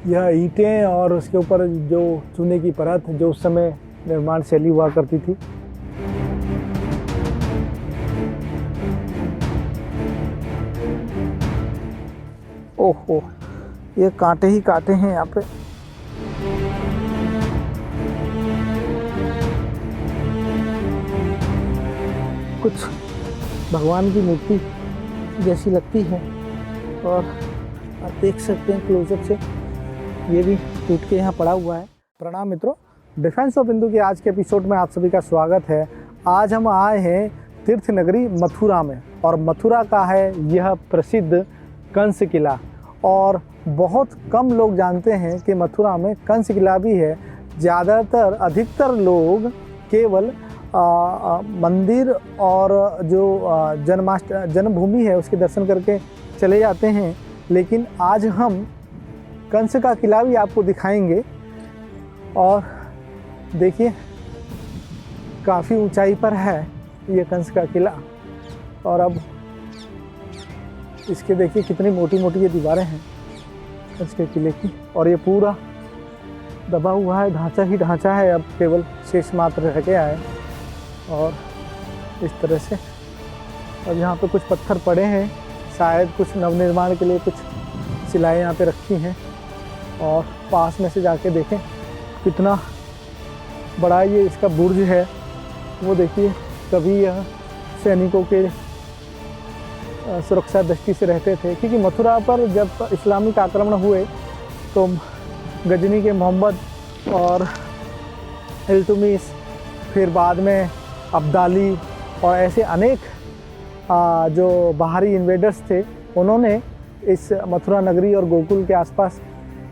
यह ईंटें और उसके ऊपर जो चूने की परत जो उस समय निर्माण शैली हुआ करती थी। ओहो, ये कांटे ही कांटे हैं यहाँ पे। कुछ भगवान की मूर्ति जैसी लगती है और आप देख सकते हैं क्लोजअप से, ये भी टूट के यहाँ पड़ा हुआ है। प्रणाम मित्रों, डिफेंस ऑफ हिंदू के आज के एपिसोड में आप सभी का स्वागत है। आज हम आए हैं तीर्थ नगरी मथुरा में, और मथुरा का है यह प्रसिद्ध कंस किला। और बहुत कम लोग जानते हैं कि मथुरा में कंस किला भी है। ज़्यादातर अधिकतर लोग केवल मंदिर और जो जन्मभूमि है उसके दर्शन करके चले जाते हैं, लेकिन आज हम कंस का किला भी आपको दिखाएंगे। और देखिए, काफ़ी ऊंचाई पर है ये कंस का किला, और अब इसके देखिए कितनी मोटी मोटी ये दीवारें हैं कंस के किले की, और ये पूरा दबा हुआ है, ढांचा ही ढांचा है, अब केवल शेष मात्र रह गया है। और इस तरह से अब यहाँ पे कुछ पत्थर पड़े हैं, शायद कुछ नवनिर्माण के लिए कुछ सिलाएँ यहाँ पे रखी हैं। और पास में से जाके देखें कितना बड़ा ये इसका बुर्ज है, वो देखिए। कभी यह सैनिकों के सुरक्षा दृष्टि से रहते थे, क्योंकि मथुरा पर जब इस्लामिक आक्रमण हुए तो गजनी के मोहम्मद और इल्तुमिश, फिर बाद में अब्दाली और ऐसे अनेक जो बाहरी इन्वेडर्स थे, उन्होंने इस मथुरा नगरी और गोकुल के आसपास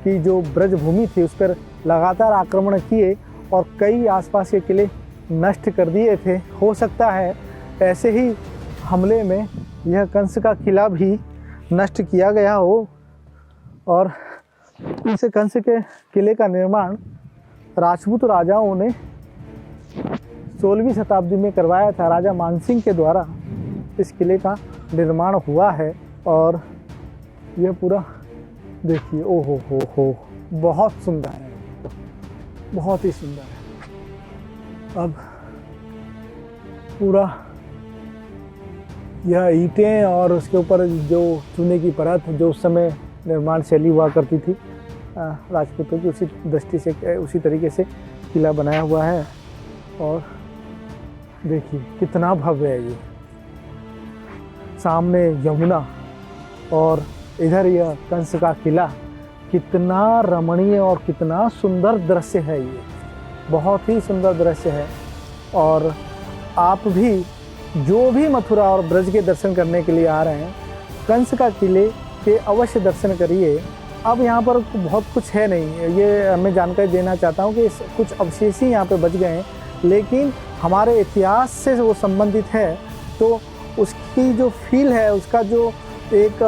की जो ब्रज भूमि थी उस पर लगातार आक्रमण किए और कई आसपास के किले नष्ट कर दिए थे। हो सकता है ऐसे ही हमले में यह कंस का किला भी नष्ट किया गया हो। और इस कंस के किले का निर्माण राजपूत राजाओं ने 16वीं शताब्दी में करवाया था। राजा मानसिंह के द्वारा इस किले का निर्माण हुआ है। और यह पूरा देखिए, ओ हो, बहुत सुंदर है, बहुत ही सुंदर है। अब पूरा यह ईंटें और उसके ऊपर जो चूने की परत जो उस समय निर्माण शैली हुआ करती थी राजपूतों की, उसी दृष्टि से उसी तरीके से किला बनाया हुआ है। और देखिए कितना भव्य है ये, सामने यमुना और इधर यह कंस का किला। कितना रमणीय और कितना सुंदर दृश्य है ये, बहुत ही सुंदर दृश्य है। और आप भी जो भी मथुरा और ब्रज के दर्शन करने के लिए आ रहे हैं, कंस का किले के अवश्य दर्शन करिए। अब यहाँ पर बहुत कुछ है नहीं, ये मैं जानकारी देना चाहता हूँ कि कुछ अवशेष ही यहाँ पे बच गए हैं, लेकिन हमारे इतिहास से वो संबंधित है, तो उसकी जो फील है, उसका जो एक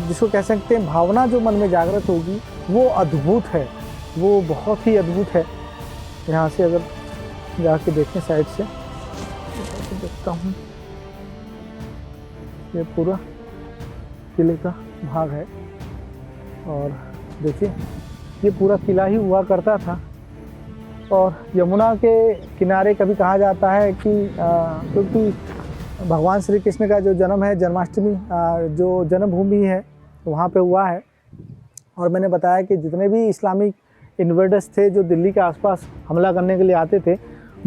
जिसको कह सकते हैं भावना जो मन में जागृत होगी, वो अद्भुत है, वो बहुत ही अद्भुत है। यहाँ से अगर जाके देखें साइड से, देखता हूँ, ये पूरा किले का भाग है। और देखिए ये पूरा किला ही हुआ करता था। और यमुना के किनारे कभी कहा जाता है कि क्योंकि भगवान श्री कृष्ण का जो जन्म है, जन्माष्टमी जो जन्मभूमि है वहाँ पे हुआ है। और मैंने बताया कि जितने भी इस्लामिक इन्वेडर्स थे जो दिल्ली के आसपास हमला करने के लिए आते थे,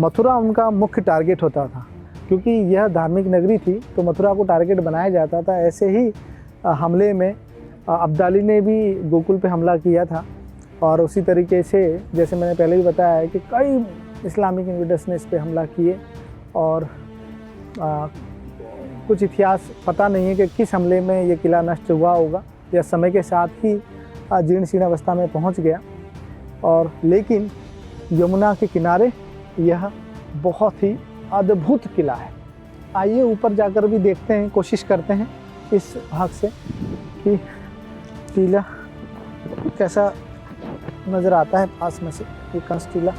मथुरा उनका मुख्य टारगेट होता था, क्योंकि यह धार्मिक नगरी थी तो मथुरा को टारगेट बनाया जाता था। ऐसे ही हमले में अब्दाली ने भी गोकुल पे हमला किया था। और उसी तरीके से जैसे मैंने पहले भी बताया है कि कई इस्लामिक इन्वेडर्स ने इस पर हमला किए। और कुछ इतिहास पता नहीं है कि किस हमले में ये किला नष्ट हुआ होगा, या समय के साथ ही जीर्ण शीर्ण अवस्था में पहुंच गया। और लेकिन यमुना के किनारे यह बहुत ही अद्भुत किला है। आइए ऊपर जाकर भी देखते हैं, कोशिश करते हैं इस भाग से कि किला कैसा नज़र आता है पास में से, ये कंस किला।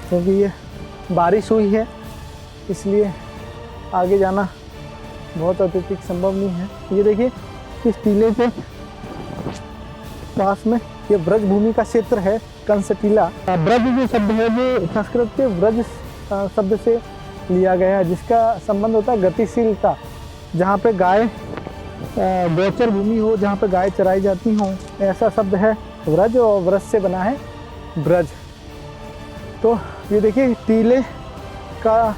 क्योंकि ये बारिश हुई है इसलिए आगे जाना बहुत अत्यधिक संभव नहीं है। ये देखिए इस टीले पे पास में ये ब्रज भूमि का क्षेत्र है कंस टीला। ब्रज जो शब्द है वो संस्कृत के ब्रज शब्द से लिया गया है, जिसका संबंध होता है गतिशीलता। जहाँ पे गाय गोचर भूमि हो, जहाँ पे गाय चराई जाती हों, ऐसा शब्द है व्रज, और व्रज से बना है ब्रज। तो ये देखिए टीले का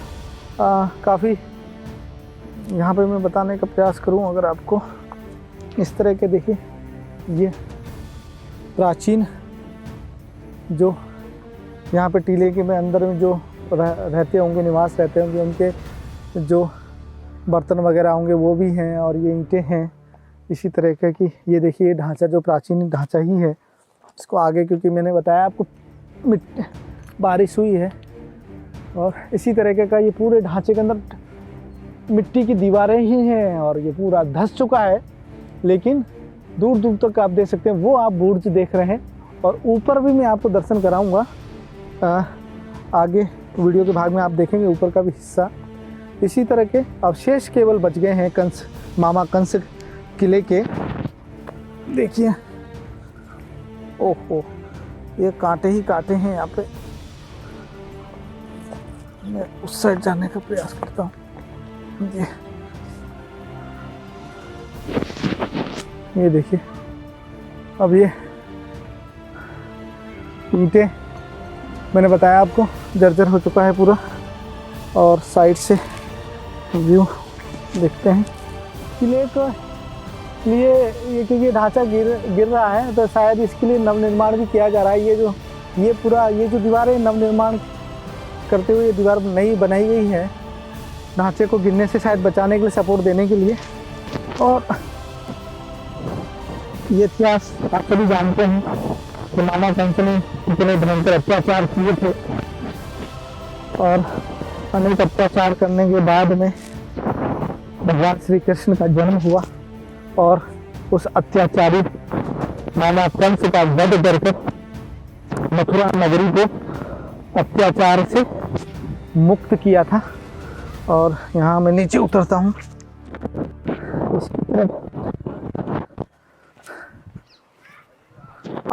काफ़ी यहाँ पे मैं बताने का प्रयास करूँ अगर आपको, इस तरह के देखिए ये प्राचीन जो यहाँ पे टीले के में अंदर में जो रहते होंगे, निवास रहते होंगे, उनके जो बर्तन वगैरह होंगे वो भी हैं, और ये ईंटें हैं इसी तरह की। ये देखिए ढांचा जो प्राचीन ढांचा ही है, इसको आगे क्योंकि मैंने बताया आपको बारिश हुई है, और इसी तरीके का ये पूरे ढांचे के अंदर मिट्टी की दीवारें ही हैं, और ये पूरा धंस चुका है, लेकिन दूर दूर तक आप देख सकते हैं वो आप बुर्ज देख रहे हैं। और ऊपर भी मैं आपको दर्शन कराऊंगा, आगे वीडियो के भाग में आप देखेंगे ऊपर का भी हिस्सा। इसी तरह के अवशेष केवल बच गए हैं मामा कंस किले के। देखिए ओहो, ये कांटे ही कांटे हैं यहाँ पे। मैं उस साइड जाने का प्रयास करता हूँ। ये देखिए, अब ये ईंटें मैंने बताया आपको जर्जर हो चुका है पूरा, और साइड से व्यू देखते हैं किले के लिए। ये क्योंकि ढांचा गिर रहा है, तो शायद इसके लिए नवनिर्माण भी किया जा रहा है। ये जो दीवार है, नवनिर्माण करते हुए ये दीवार नई बनाई गई है, ढांचे को गिरने से शायद बचाने के लिए, सपोर्ट देने के लिए। और ये इतिहास आप सभी जानते हैं कि मामा कंस ने इतने भयंकर अत्याचार किए थे, और अनेक अत्याचार करने के बाद में भगवान श्री कृष्ण का जन्म हुआ, और उस अत्याचारी मामा कंस का वध करके मथुरा नगरी को अत्याचार से मुक्त किया था। और यहाँ मैं नीचे उतरता हूँ।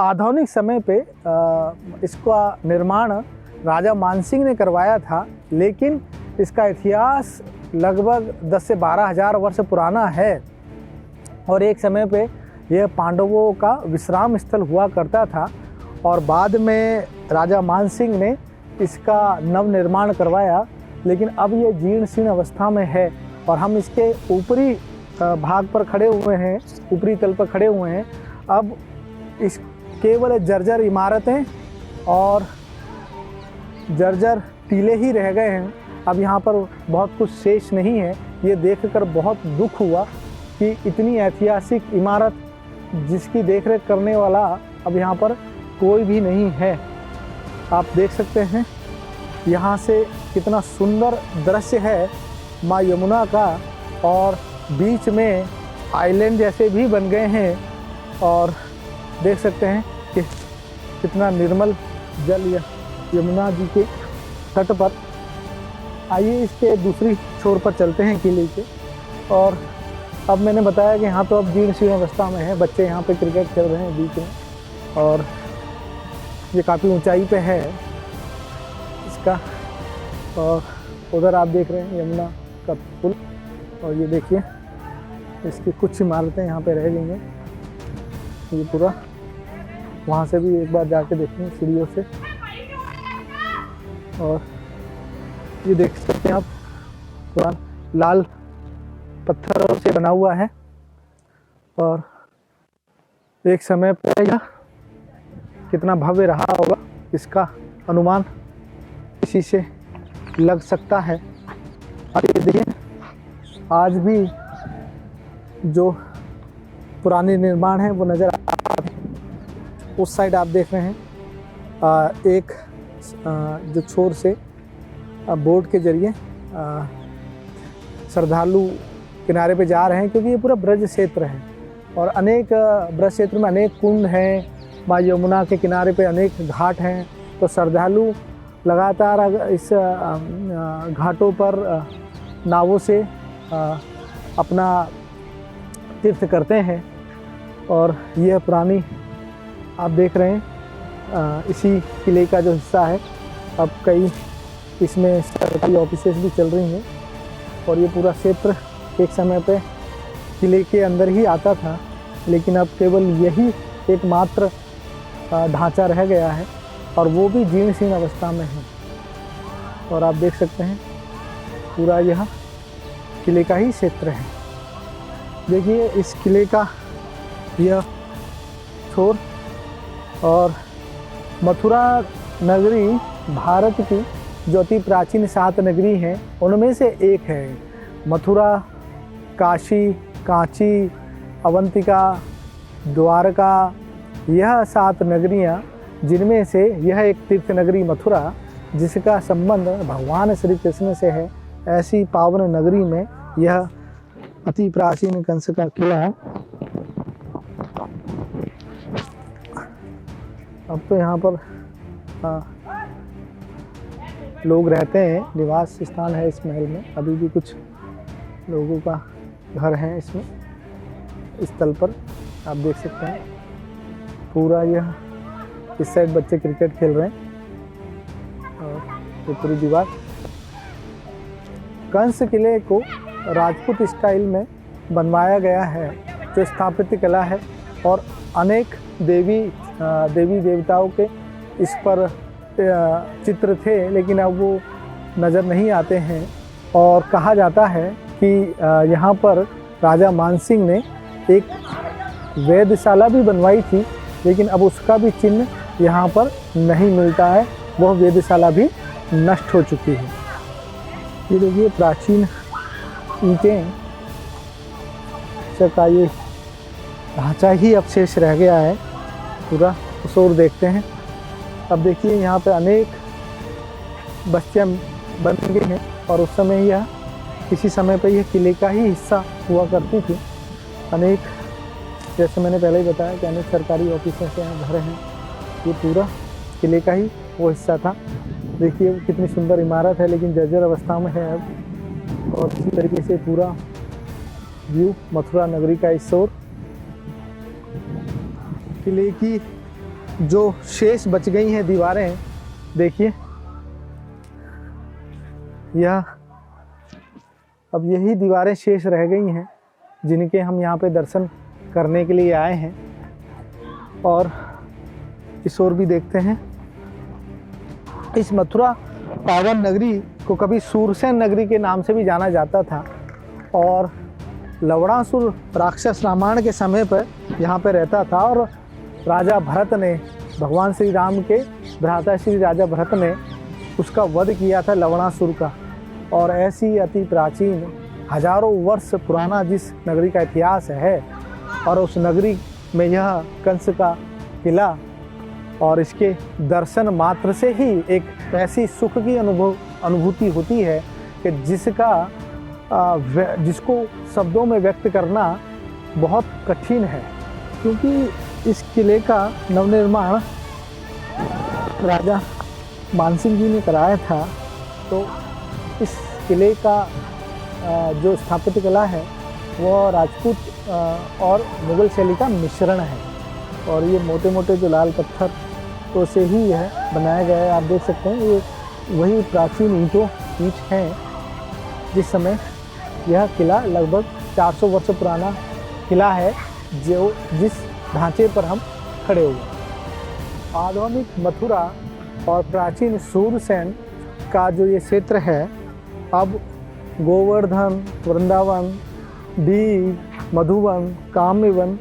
आधुनिक समय पे इसका निर्माण राजा मानसिंह ने करवाया था, लेकिन इसका इतिहास लगभग 10 से 12 हज़ार वर्ष पुराना है, और एक समय पे यह पांडवों का विश्राम स्थल हुआ करता था, और बाद में राजा मानसिंह ने इसका नव निर्माण करवाया। लेकिन अब ये जीर्ण शीर्ण अवस्था में है, और हम इसके ऊपरी भाग पर खड़े हुए हैं, ऊपरी तल पर खड़े हुए हैं। अब इस केवल जर्जर इमारतें और जर्जर टीले ही रह गए हैं। अब यहाँ पर बहुत कुछ शेष नहीं है। ये देखकर बहुत दुख हुआ कि इतनी ऐतिहासिक इमारत जिसकी देखरेख करने वाला अब यहाँ पर कोई भी नहीं है। आप देख सकते हैं यहाँ से कितना सुंदर दृश्य है माँ यमुना का, और बीच में आइलैंड जैसे भी बन गए हैं, और देख सकते हैं कि कितना निर्मल जल यमुना जी के तट पर। आइए इसके दूसरी छोर पर चलते हैं किले के। और अब मैंने बताया कि यहाँ तो अब जीर्ण शीर्ण अवस्था में है, बच्चे यहाँ पे क्रिकेट खेल रहे हैं बीच में, और ये काफ़ी ऊंचाई पे है इसका। और उधर आप देख रहे हैं यमुना का पुल, और ये देखिए इसकी कुछ इमारतें यहाँ पे रह गई हैं। ये पूरा वहाँ से भी एक बार जाके देखेंगे सीढ़ियों से, और ये देख सकते हैं आप पूरा लाल पत्थरों से बना हुआ है, और एक समय पर यह कितना भव्य रहा होगा इसका अनुमान इसी से लग सकता है। और ये देखिए आज भी जो पुराने निर्माण है वो नज़र आ रहे हैं। उस साइड आप देख रहे हैं एक जो छोर से बोट के जरिए श्रद्धालु किनारे पे जा रहे हैं, क्योंकि ये पूरा ब्रज क्षेत्र है, और अनेक ब्रज क्षेत्र में अनेक कुंड हैं, माँ यमुना के किनारे पे अनेक घाट हैं। तो श्रद्धालु लगातार इस घाटों पर नावों से अपना तीर्थ करते हैं। और यह पुरानी आप देख रहे हैं इसी किले का जो हिस्सा है, अब कई इसमें सरकारी ऑफिसेज भी चल रही हैं और ये पूरा क्षेत्र एक समय पे किले के अंदर ही आता था, लेकिन अब केवल यही एकमात्र ढांचा रह गया है और वो भी जीर्ण शीर्ण अवस्था में है। और आप देख सकते हैं पूरा यह किले का ही क्षेत्र है। देखिए इस किले का यह छोर, और मथुरा नगरी भारत की जो अति प्राचीन 7 नगरी हैं उनमें से एक है। मथुरा, काशी, कांची, अवंतिका, द्वारका, यह 7 नगरियाँ, जिनमें से यह एक तीर्थ नगरी मथुरा जिसका संबंध भगवान श्री कृष्ण से है, ऐसी पावन नगरी में यह अति प्राचीन कंस का किला है। अब तो यहाँ पर लोग रहते हैं, निवास स्थान है इस महल में। अभी भी कुछ लोगों का घर है इसमें, इस स्थल पर आप देख सकते हैं। पूरा यह इस साइड बच्चे क्रिकेट खेल रहे हैं और ये पूरी दीवार। कंस किले को राजपूत स्टाइल में बनवाया गया है, जो स्थापत्य कला है, और अनेक देवी देवताओं के इस पर चित्र थे, लेकिन अब वो नज़र नहीं आते हैं। और कहा जाता है कि यहाँ पर राजा मानसिंह ने एक वेधशाला भी बनवाई थी, लेकिन अब उसका भी चिन्ह यहाँ पर नहीं मिलता है, वह वेधशाला भी नष्ट हो चुकी है। ये देखिए प्राचीन ईंटें का ये ढांचा ही अवशेष रह गया है पूरा। उस ओर देखते हैं। अब देखिए यहाँ पे अनेक बस्तियाँ बन गई हैं और उस समय यह किसी समय पर यह किले का ही हिस्सा हुआ करती थी। अनेक, जैसे मैंने पहले ही बताया कि अनेक सरकारी ऑफिसों से यहाँ घर हैं, ये पूरा किले का ही वो हिस्सा था। देखिए कितनी सुंदर इमारत है, लेकिन जर्जर अवस्था में है अब। और इसी तरीके से पूरा व्यू मथुरा नगरी का इस ओर। किले की जो शेष बच गई हैं दीवारें, देखिए यह अब यही दीवारें शेष रह गई हैं जिनके हम यहाँ पे दर्शन करने के लिए आए हैं। और इस ओर भी देखते हैं। इस मथुरा पावन नगरी को कभी सूरसेन नगरी के नाम से भी जाना जाता था, और लवणासुर राक्षस रामायण के समय पर यहाँ पे रहता था, और राजा भरत ने, भगवान श्री राम के भ्राता श्री राजा भरत ने उसका वध किया था लवणासुर का। और ऐसी अति प्राचीन हजारों वर्ष पुराना जिस नगरी का इतिहास है, और उस नगरी में यह कंस का किला, और इसके दर्शन मात्र से ही एक ऐसी सुख की अनुभूति होती है कि जिसको शब्दों में व्यक्त करना बहुत कठिन है। क्योंकि इस किले का नवनिर्माण राजा मानसिंह जी ने कराया था, तो इस किले का जो स्थापत्य कला है वह राजपूत और मुग़ल शैली का मिश्रण है। और ये मोटे मोटे जो लाल पत्थर तो से ही यह बनाया गया है। आप देख सकते हैं ये वही प्राचीन ईंट हैं जिस समय यह किला लगभग 400 वर्ष पुराना किला है, जो जिस ढांचे पर हम खड़े हुए। आधुनिक मथुरा और प्राचीन सूरसेन का जो ये क्षेत्र है, अब गोवर्धन, वृंदावन, दीव, मधुबन, काम्यवन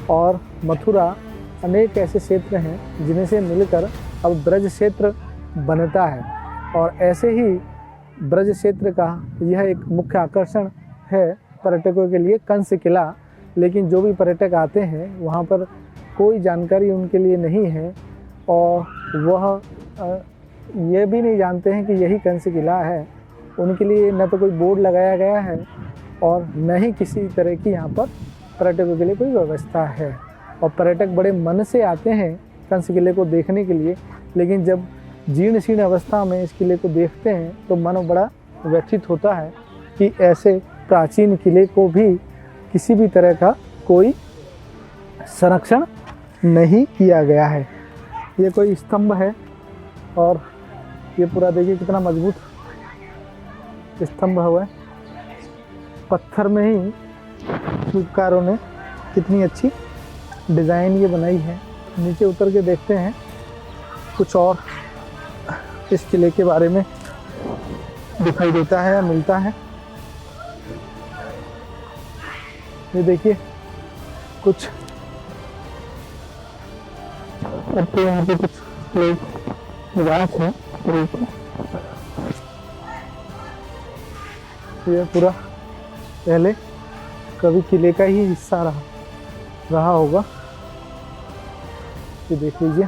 और मथुरा अनेक ऐसे क्षेत्र हैं जिन्हें से मिलकर अब ब्रज क्षेत्र बनता है। और ऐसे ही ब्रज क्षेत्र का यह एक मुख्य आकर्षण है पर्यटकों के लिए, कंस किला। लेकिन जो भी पर्यटक आते हैं वहाँ पर कोई जानकारी उनके लिए नहीं है, और वह ये भी नहीं जानते हैं कि यही कंस किला है। उनके लिए न तो कोई बोर्ड लगाया गया है और न ही किसी तरह की यहाँ पर पर्यटकों के लिए कोई व्यवस्था है। और पर्यटक बड़े मन से आते हैं कंस किले को देखने के लिए, लेकिन जब जीर्ण शीर्ण अवस्था में इस किले को देखते हैं तो मन बड़ा व्यथित होता है कि ऐसे प्राचीन किले को भी किसी भी तरह का कोई संरक्षण नहीं किया गया है। ये कोई स्तंभ है और ये पूरा देखिए कितना मजबूत स्तंभ हुआ है, पत्थर में ही शिल्पकारों ने कितनी अच्छी डिज़ाइन ये बनाई है। नीचे उतर के देखते हैं कुछ और इस किले के बारे में दिखाई देता है या मिलता है। ये देखिए कुछ अब तो यहाँ पे कुछ लोग निवास है। ये पूरा पहले कभी किले का ही हिस्सा रहा होगा। ये देख लीजिए,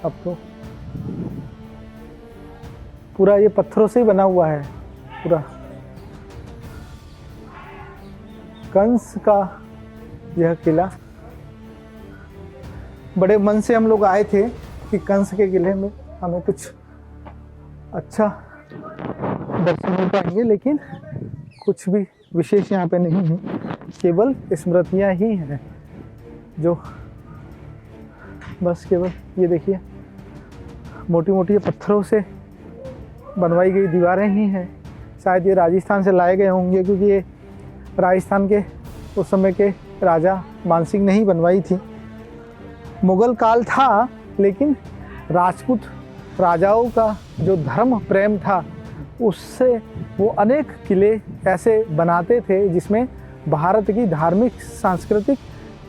अब तो पूरा ये पत्थरों से ही बना हुआ है पूरा। कंस का यह किला, बड़े मन से हम लोग आए थे कि कंस के किले में हमें कुछ अच्छा दर्शन मिल पाएंगे, लेकिन कुछ भी विशेष यहाँ पे नहीं है, केवल स्मृतियाँ ही हैं जो बस केवल ये देखिए मोटी मोटी पत्थरों से बनवाई गई दीवारें ही हैं। शायद ये राजस्थान से लाए गए होंगे, क्योंकि ये राजस्थान के उस समय के राजा मानसिंह ने ही बनवाई थी। मुगल काल था, लेकिन राजपूत राजाओं का जो धर्म प्रेम था उससे वो अनेक किले ऐसे बनाते थे जिसमें भारत की धार्मिक सांस्कृतिक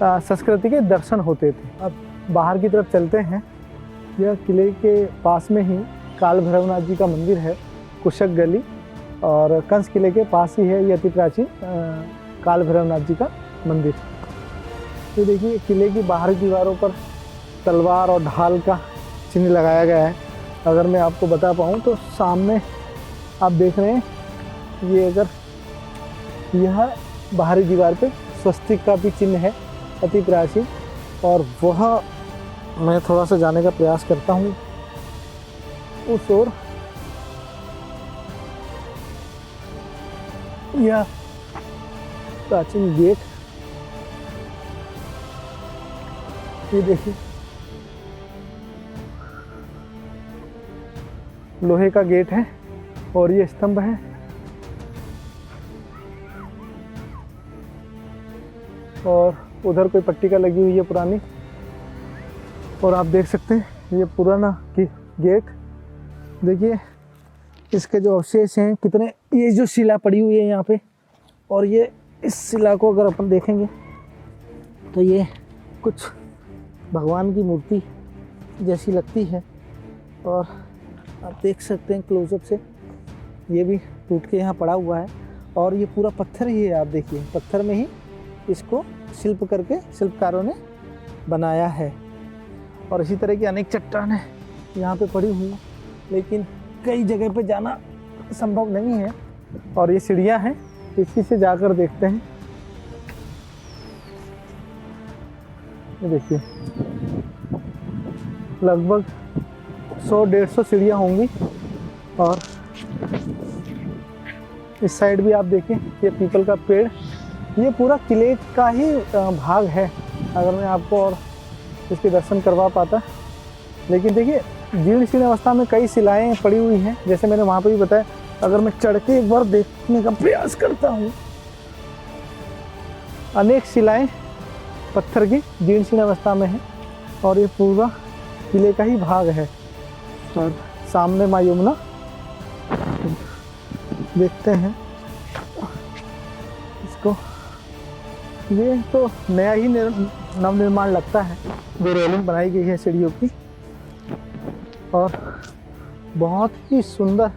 संस्कृति के दर्शन होते थे। अब बाहर की तरफ चलते हैं। यह किले के पास में ही काल भैरवनाथ जी का मंदिर है, कुशक गली, और कंस किले के पास ही है ये अति प्राचीन काल भैरवनाथ जी का मंदिर। तो देखिए किले की बाहरी दीवारों पर तलवार और ढाल का चिन्ह लगाया गया है। अगर मैं आपको बता पाऊँ तो सामने आप देख रहे हैं, ये अगर यह बाहरी दीवार पे स्वस्तिक का भी चिन्ह है, अति प्राचीन। और वह मैं थोड़ा सा जाने का प्रयास करता हूँ उस ओर। यह प्राचीन गेट, ये देखिए लोहे का गेट है और ये स्तंभ है। और उधर कोई पट्टिका लगी हुई है पुरानी, और आप देख सकते हैं ये पुराना गेट। देखिए इसके जो अवशेष हैं कितने, ये जो शिला पड़ी हुई है यहाँ पे, और ये इस शिला को अगर अपन देखेंगे तो ये कुछ भगवान की मूर्ति जैसी लगती है। और आप देख सकते हैं क्लोजअप से, ये भी टूट के यहाँ पड़ा हुआ है, और ये पूरा पत्थर ही है। आप देखिए पत्थर में ही इसको शिल्प करके शिल्पकारों ने बनाया है। और इसी तरह की अनेक चट्टानें यहाँ पे पड़ी हुई हैं, लेकिन कई जगह पे जाना संभव नहीं है। और ये सीढ़ियाँ हैं, इसी से जाकर देखते हैं। ये देखिए लगभग 100-150 सीढ़ियाँ होंगी। और इस साइड भी आप देखिए ये पीपल का पेड़, ये पूरा किले का ही भाग है। अगर मैं आपको और इसके दर्शन करवा पाता, लेकिन देखिए जीर्ण शीर्ण अवस्था में कई शिलाएं पड़ी हुई हैं, जैसे मैंने वहाँ पे भी बताया। अगर मैं चढ़ के एक बार देखने का प्रयास करता हूँ, अनेक शिलाएं पत्थर की जीर्ण शीर्ण अवस्था में हैं, और ये पूरा किले का ही भाग है। और सामने माँ यमुना देखते हैं इसको। ये तो नया ही नवनिर्माण लगता है, जो रेलिंग बनाई गई है सीढ़ियों की, और बहुत ही सुंदर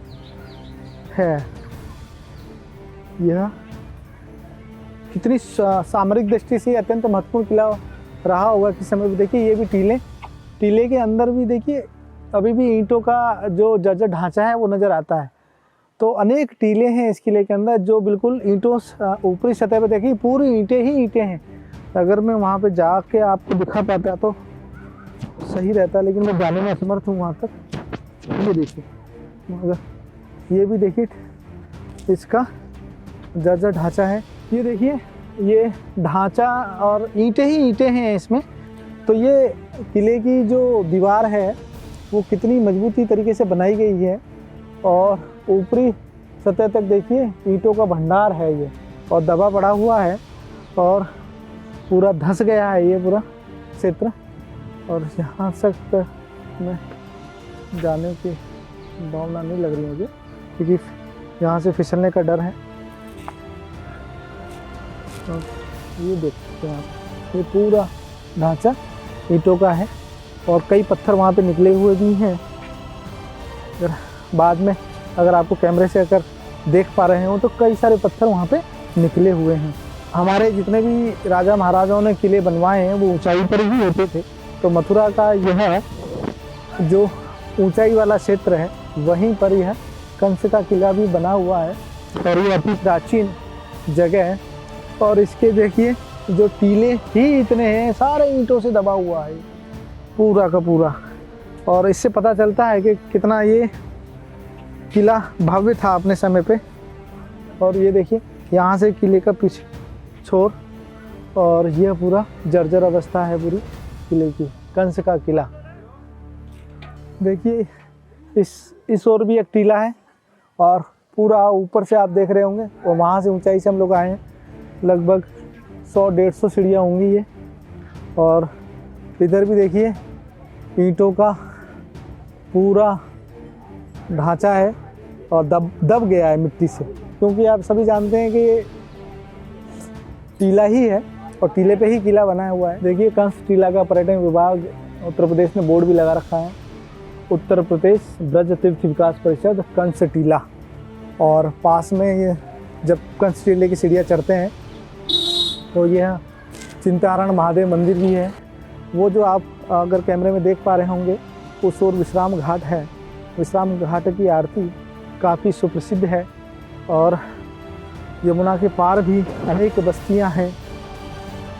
है। यह कितनी सामरिक दृष्टि से अत्यंत महत्वपूर्ण किला रहा होगा किस समय भी। देखिए ये भी टीले के अंदर भी देखिए अभी भी ईंटों का जो जर्जर ढांचा है वो नज़र आता है। तो अनेक टीले हैं इस किले के अंदर, जो बिल्कुल ईंटों ऊपरी सतह पर देखिए पूरी ईंटें ही ईंटें हैं। अगर मैं वहाँ पे जाके आपको दिखा पाता तो सही रहता, लेकिन मैं जाने में असमर्थ हूँ वहाँ तक। ये देखिए, मगर ये भी देखिए इसका जर्जर ढांचा है। ये देखिए ये ढांचा और ईंटें ही ईंटें हैं इसमें। तो ये किले की जो दीवार है वो कितनी मजबूती तरीके से बनाई गई है, और ऊपरी सतह तक देखिए ईंटों का भंडार है ये, और दबा पड़ा हुआ है और पूरा धंस गया है ये पूरा क्षेत्र। और यहाँ तक मैं जाने की भावना नहीं लग रही मुझे, क्योंकि यहाँ से फिसलने का डर है। तो ये देख सकते हैं आप, ये पूरा ढांचा ईंटों का है और कई पत्थर वहाँ पे निकले हुए भी हैं। अगर बाद में अगर आपको कैमरे से अगर देख पा रहे हो तो कई सारे पत्थर वहाँ पे निकले हुए हैं। हमारे जितने भी राजा महाराजाओं ने किले बनवाए हैं वो ऊंचाई पर ही होते थे, तो मथुरा का यह जो ऊंचाई वाला क्षेत्र है वहीं पर यह कंस का किला भी बना हुआ है, और ये अति प्राचीन जगह है। और इसके देखिए जो टीले ही इतने हैं, सारे ईंटों से दबा हुआ है पूरा का पूरा, और इससे पता चलता है कि कितना ये किला भव्य था अपने समय पे। और ये देखिए यहाँ से किले का पीछे छोर, और यह पूरा जर्जर अवस्था है पूरी किले की, कंस का किला। देखिए इस ओर भी एक टीला है, और पूरा ऊपर से आप देख रहे होंगे, और वहाँ से ऊंचाई से हम लोग आए हैं, लगभग 100-150 सीढ़ियाँ होंगी ये। और इधर भी देखिए ईंटों का पूरा ढांचा है और दब गया है मिट्टी से, क्योंकि आप सभी जानते हैं कि ये टीला ही है और टीले पे ही किला बना हुआ है। देखिए कंस टीला का पर्यटन विभाग उत्तर प्रदेश ने बोर्ड भी लगा रखा है, उत्तर प्रदेश ब्रज तीर्थ विकास परिषद कंस टीला। और पास में ये जब कंस टीले की सीढ़ियाँ चढ़ते हैं तो यह चिंतारण महादेव मंदिर भी है। वो जो आप अगर कैमरे में देख पा रहे होंगे उस ओर विश्राम घाट है। विश्राम घाट की आरती काफ़ी सुप्रसिद्ध है, और यमुना के पार भी अनेक बस्तियां हैं,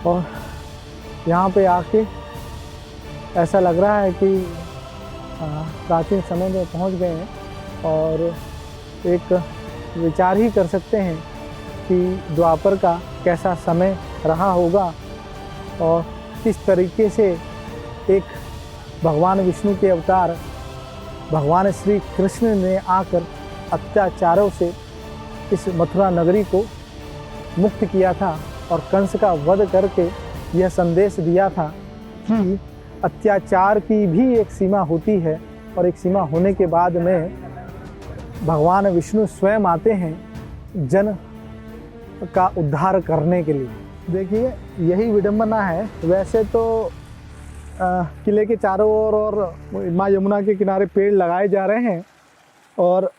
और यहाँ पे आके ऐसा लग रहा है कि प्राचीन समय में पहुँच गए हैं, और एक विचार ही कर सकते हैं कि द्वापर का कैसा समय रहा होगा, और किस तरीके से एक भगवान विष्णु के अवतार भगवान श्री कृष्ण ने आकर अत्याचारों से इस मथुरा नगरी को मुक्त किया था, और कंस का वध करके यह संदेश दिया था कि अत्याचार की भी एक सीमा होती है, और एक सीमा होने के बाद में भगवान विष्णु स्वयं आते हैं जन का उद्धार करने के लिए। देखिए यही विडंबना है। वैसे तो किले के चारों ओर और माँ यमुना के किनारे पेड़ लगाए जा रहे हैं, और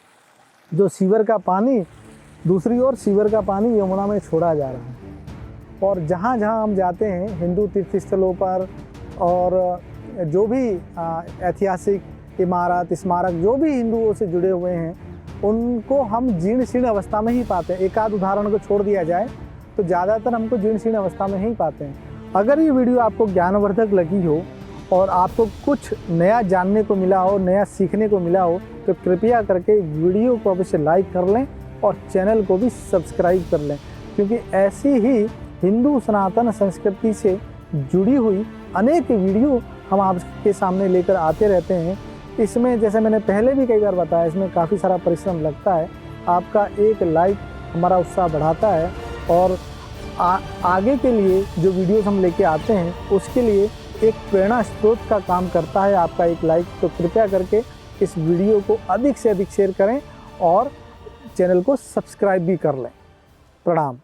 जो सीवर का पानी दूसरी ओर सीवर का पानी यमुना में छोड़ा जा रहा है। और जहाँ जहाँ हम जाते हैं हिंदू तीर्थ स्थलों पर, और जो भी ऐतिहासिक इमारत स्मारक जो भी हिंदुओं से जुड़े हुए हैं उनको हम जीर्ण शीर्ण अवस्था में ही पाते हैं। एक आध उदाहरण को छोड़ दिया जाए तो ज़्यादातर हमको जीर्ण शीर्ण अवस्था में ही पाते हैं। अगर ये वीडियो आपको ज्ञानवर्धक लगी हो और आपको कुछ नया जानने को मिला हो, नया सीखने को मिला हो, तो कृपया करके वीडियो को अवश्य लाइक कर लें और चैनल को भी सब्सक्राइब कर लें, क्योंकि ऐसी ही हिंदू सनातन संस्कृति से जुड़ी हुई अनेक वीडियो हम आपके सामने लेकर आते रहते हैं। इसमें जैसे मैंने पहले भी कई बार बताया, इसमें काफ़ी सारा परिश्रम लगता है। आपका एक लाइक हमारा उत्साह बढ़ाता है, और आगे के लिए जो वीडियोस हम लेके आते हैं उसके लिए एक प्रेरणा स्रोत का काम करता है आपका एक लाइक। तो कृपया करके इस वीडियो को अधिक से अधिक शेयर करें और चैनल को सब्सक्राइब भी कर लें। प्रणाम।